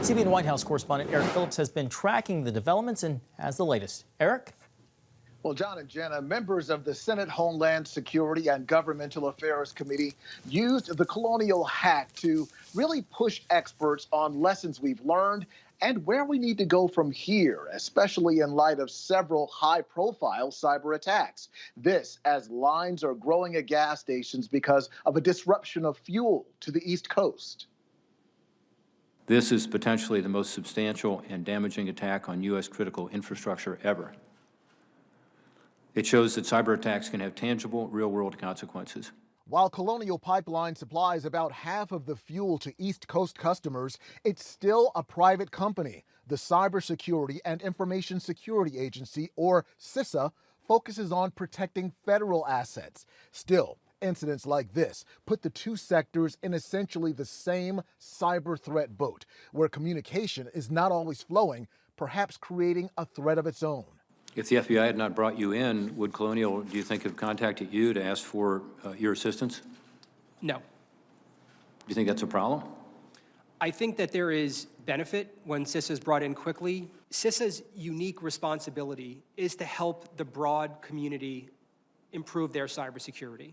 CBN White House correspondent Eric Phillips has been tracking the developments and has the latest. Eric? Well, John and Jenna, members of the Senate Homeland Security and Governmental Affairs Committee used the Colonial hack to really push experts on lessons we've learned and where we need to go from here, especially in light of several high-profile cyber attacks. This as lines are growing at gas stations because of a disruption of fuel to the East Coast. This is potentially the most substantial and damaging attack on U.S. critical infrastructure ever. It shows that cyber attacks can have tangible, real-world consequences. While Colonial Pipeline supplies about half of the fuel to East Coast customers, it's still a private company. The Cybersecurity and Information Security Agency, or CISA, focuses on protecting federal assets. Still, incidents like this put the two sectors in essentially the same cyber threat boat, where communication is not always flowing, perhaps creating a threat of its own. If the FBI had not brought you in, would Colonial, do you think, have contacted you to ask for your assistance? No. Do you think that's a problem? I think that there is benefit when CISA is brought in quickly. CISA's unique responsibility is to help the broad community improve their cybersecurity.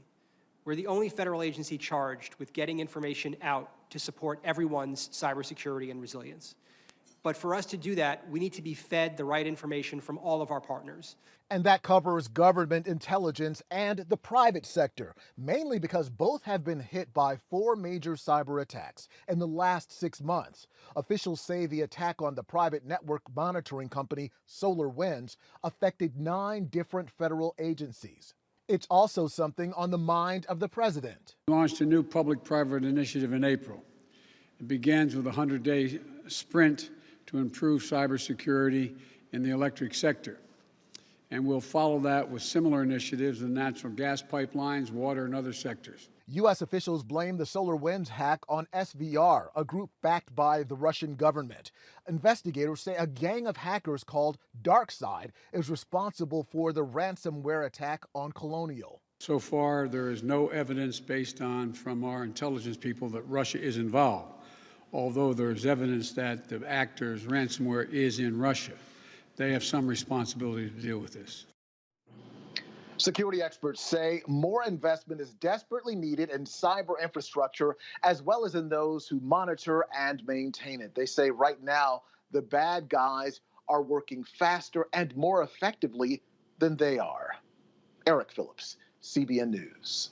We're the only federal agency charged with getting information out to support everyone's cybersecurity and resilience. But for us to do that, we need to be fed the right information from all of our partners. And that covers government intelligence and the private sector, mainly because both have been hit by 4 major cyber attacks in the last 6 months. Officials say the attack on the private network monitoring company SolarWinds affected 9 different federal agencies. It's also something on the mind of the president. We launched a new public-private initiative in April. It begins with a 100-day sprint to improve cybersecurity in the electric sector. And we'll follow that with similar initiatives in natural gas pipelines, water, and other sectors. U.S. officials blame the SolarWinds hack on SVR, a group backed by the Russian government. Investigators say a gang of hackers called DarkSide is responsible for the ransomware attack on Colonial. So far, there is no evidence based on from our intelligence people that Russia is involved, although there's evidence that the actors' ransomware is in Russia. They have some responsibility to deal with this. Security experts say more investment is desperately needed in cyber infrastructure, as well as in those who monitor and maintain it. They say right now, the bad guys are working faster and more effectively than they are. Eric Phillips, CBN News.